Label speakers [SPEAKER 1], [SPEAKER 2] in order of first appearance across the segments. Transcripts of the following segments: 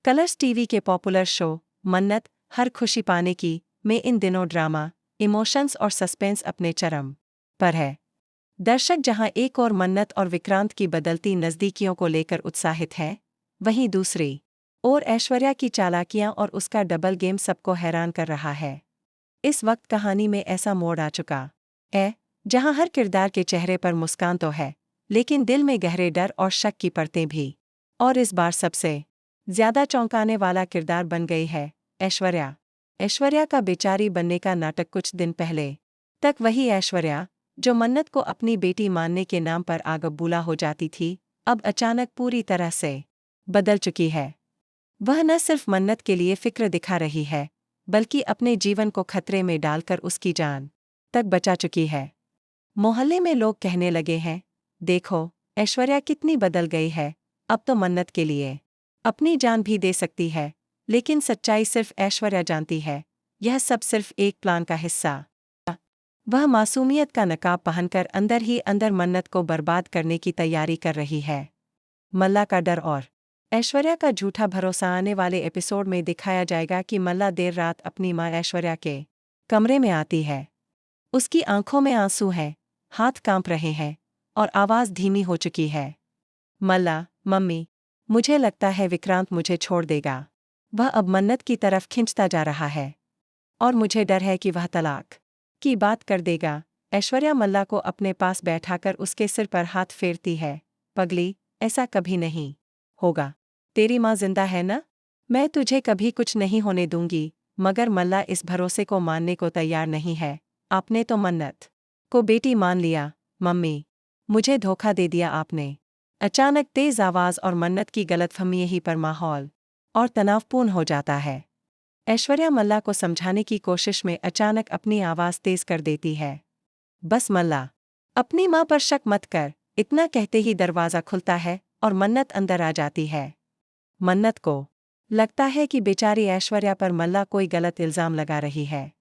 [SPEAKER 1] Colors TV के popular show मन्नत हर खुशी पाने की में इन दिनों ड्रामा, इमोशंस और सस्पेंस अपने चरम पर है। दर्शक जहां एक और मन्नत और विक्रांत की बदलती नज़दीकियों को लेकर उत्साहित हैं, वहीं दूसरी ओर ऐश्वर्या की चालाकियां और उसका डबल गेम सबको हैरान कर रहा है। इस वक्त कहानी में ऐसा मोड़ आ चुका है जहां हर किरदार के चेहरे पर मुस्कान तो है, लेकिन दिल में गहरे डर और शक की परतें भी। और इस बार सबसे ज्यादा चौंकाने वाला किरदार बन गई है ऐश्वर्या। ऐश्वर्या का बेचारी बनने का नाटक कुछ दिन पहले तक वही ऐश्वर्या जो मन्नत को अपनी बेटी मानने के नाम पर आगबूला हो जाती थी, अब अचानक पूरी तरह से बदल चुकी है। वह न सिर्फ मन्नत के लिए फिक्र दिखा रही है, बल्कि अपने जीवन को खतरे में डालकर उसकी जान तक बचा चुकी है। मोहल्ले में लोग कहने लगे हैं, देखो ऐश्वर्या कितनी बदल गई है, अब तो मन्नत के लिए अपनी जान भी दे सकती है। लेकिन सच्चाई सिर्फ ऐश्वर्या जानती है, यह सब सिर्फ एक प्लान का हिस्सा। वह मासूमियत का नकाब पहनकर अंदर ही अंदर मन्नत को बर्बाद करने की तैयारी कर रही है। मल्ला का डर और ऐश्वर्या का झूठा भरोसा आने वाले एपिसोड में दिखाया जाएगा कि मल्ला देर रात अपनी मां ऐश्वर्या के कमरे में आती है। उसकी आंखों में आंसू हैं, हाथ कांप रहे हैं और आवाज धीमी हो चुकी है। मल्ला, मम्मी, मुझे लगता है विक्रांत मुझे छोड़ देगा। वह अब मन्नत की तरफ खिंचता जा रहा है और मुझे डर है कि वह तलाक की बात कर देगा। ऐश्वर्या मल्ला को अपने पास बैठाकर उसके सिर पर हाथ फेरती है। पगली, ऐसा कभी नहीं होगा। तेरी माँ जिंदा है ना? मैं तुझे कभी कुछ नहीं होने दूंगी। मगर मल्ला इस भरोसे को मानने को तैयार नहीं है। आपने तो मन्नत को बेटी मान लिया मम्मी, मुझे धोखा दे दिया आपने। अचानक तेज आवाज और मन्नत की गलतफहमी यहीं पर माहौल और तनावपूर्ण हो जाता है। ऐश्वर्या मल्ला को समझाने की कोशिश में अचानक अपनी आवाज तेज कर देती है। बस मल्ला, अपनी मां पर शक मत कर। इतना कहते ही दरवाजा खुलता है और मन्नत अंदर आ जाती है। मन्नत को लगता है कि बेचारी ऐश्वर्या पर मल्ला कोई गलत इल्जाम लगा रही है।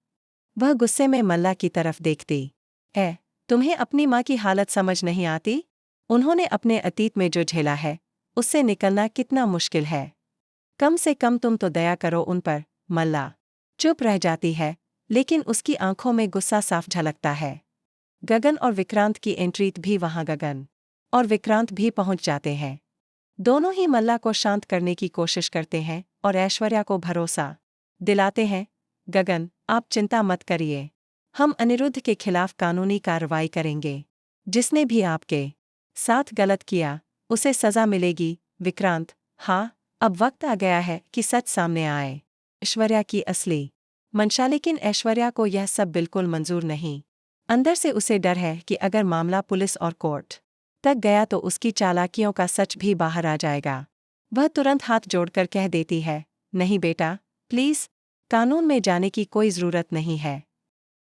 [SPEAKER 1] वह गुस्से में मल्ला की तरफ देखती है। तुम्हें अपनी मां की हालत समझ नहीं आती? उन्होंने अपने अतीत में जो झेला है, उससे निकलना कितना मुश्किल है। कम से कम तुम तो दया करो उन पर। मल्ला चुप रह जाती है, लेकिन उसकी आंखों में गुस्सा साफ झलकता है। गगन और विक्रांत की एंट्री भी वहां गगन और विक्रांत भी पहुंच जाते हैं। दोनों ही मल्ला को शांत करने की कोशिश करते हैं और ऐश्वर्या को भरोसा दिलाते हैं, गगन, आप चिंता मत करिए। हम अनिरुद्ध के खिलाफ कानूनी कार्रवाई करेंगे। जिसने भी आपके साथ गलत किया, उसे सजा मिलेगी। विक्रांत, हाँ, अब वक्त आ गया है कि सच सामने आए। ऐश्वर्या की असली मंशा। लेकिन ऐश्वर्या को यह सब बिल्कुल मंजूर नहीं। अंदर से उसे डर है कि अगर मामला पुलिस और कोर्ट तक गया तो उसकी चालाकियों का सच भी बाहर आ जाएगा। वह तुरंत हाथ जोड़कर कह देती है, नहीं बेटा, प्लीज, कानून में जाने की कोई जरूरत नहीं है।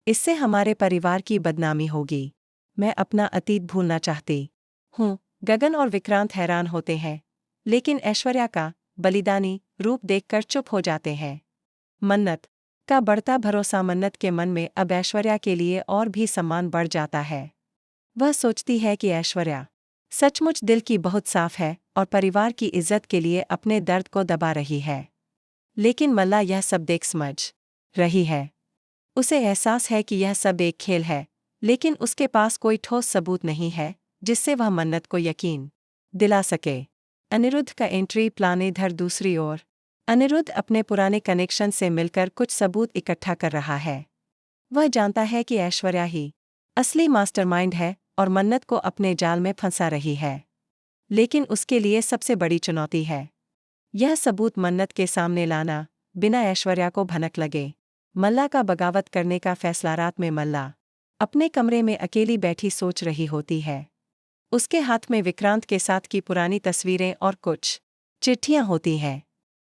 [SPEAKER 1] इससे हमारे परिवार की बदनामी होगी। मैं अपना अतीत भूलना चाहती हूँ। गगन और विक्रांत हैरान होते हैं, लेकिन ऐश्वर्या का बलिदानी रूप देखकर चुप हो जाते हैं। मन्नत का बढ़ता भरोसा मन्नत के मन में अब ऐश्वर्या के लिए और भी सम्मान बढ़ जाता है। वह सोचती है कि ऐश्वर्या सचमुच दिल की बहुत साफ है और परिवार की इज्जत के लिए अपने दर्द को दबा रही है। लेकिन मल्ला यह सब देख समझ रही है। उसे एहसास है कि यह सब एक खेल है, लेकिन उसके पास कोई ठोस सबूत नहीं है जिससे वह मन्नत को यकीन दिला सके। अनिरुद्ध का एंट्री प्लान इधर दूसरी ओर अनिरुद्ध अपने पुराने कनेक्शन से मिलकर कुछ सबूत इकट्ठा कर रहा है। वह जानता है कि ऐश्वर्या ही असली मास्टरमाइंड है और मन्नत को अपने जाल में फंसा रही है। लेकिन उसके लिए सबसे बड़ी चुनौती है यह सबूत मन्नत के सामने लाना, बिना ऐश्वर्या को भनक लगे। मल्ला का बगावत करने का फैसला। रात में मल्ला अपने कमरे में अकेली बैठी सोच रही होती है। उसके हाथ में विक्रांत के साथ की पुरानी तस्वीरें और कुछ चिट्ठियां होती हैं।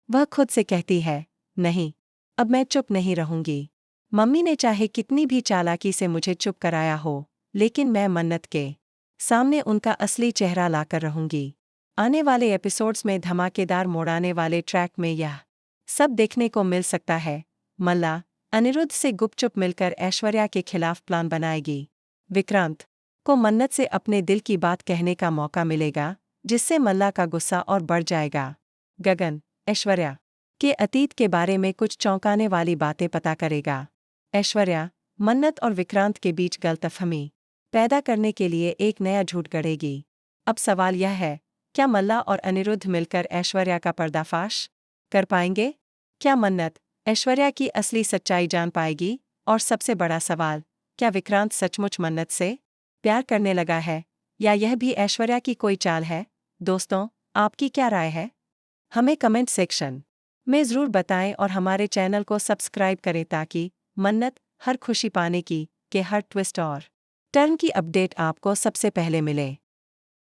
[SPEAKER 1] वह खुद से कहती है, नहीं, अब मैं चुप नहीं रहूंगी। मम्मी ने चाहे कितनी भी चालाकी से मुझे चुप कराया हो, लेकिन मैं मन्नत के सामने उनका असली चेहरा लाकर रहूंगी। आने वाले एपिसोड्स में धमाकेदार मोड़ाने वाले ट्रैक में यह सब देखने को मिल सकता है। मल्ला अनिरुद्ध से गुपचुप मिलकर ऐश्वर्या के खिलाफ प्लान बनाएगी। विक्रांत को मन्नत से अपने दिल की बात कहने का मौका मिलेगा, जिससे मल्ला का गुस्सा और बढ़ जाएगा। गगन ऐश्वर्या के अतीत के बारे में कुछ चौंकाने वाली बातें पता करेगा। ऐश्वर्या मन्नत और विक्रांत के बीच गलतफहमी पैदा करने के लिए एक नया झूठ गढ़ेगी। अब सवाल यह है, क्या मल्ला और अनिरुद्ध मिलकर ऐश्वर्या का पर्दाफाश कर पाएंगे? क्या मन्नत ऐश्वर्या की असली सच्चाई जान पाएगी? और सबसे बड़ा सवाल, क्या विक्रांत सचमुच मन्नत से प्यार करने लगा है, या यह भी ऐश्वर्या की कोई चाल है? दोस्तों, आपकी क्या राय है? हमें कमेंट सेक्शन में ज़रूर बताएं और हमारे चैनल को सब्सक्राइब करें ताकि मन्नत हर खुशी पाने की के हर ट्विस्ट और टर्न की अपडेट आपको सबसे पहले मिले।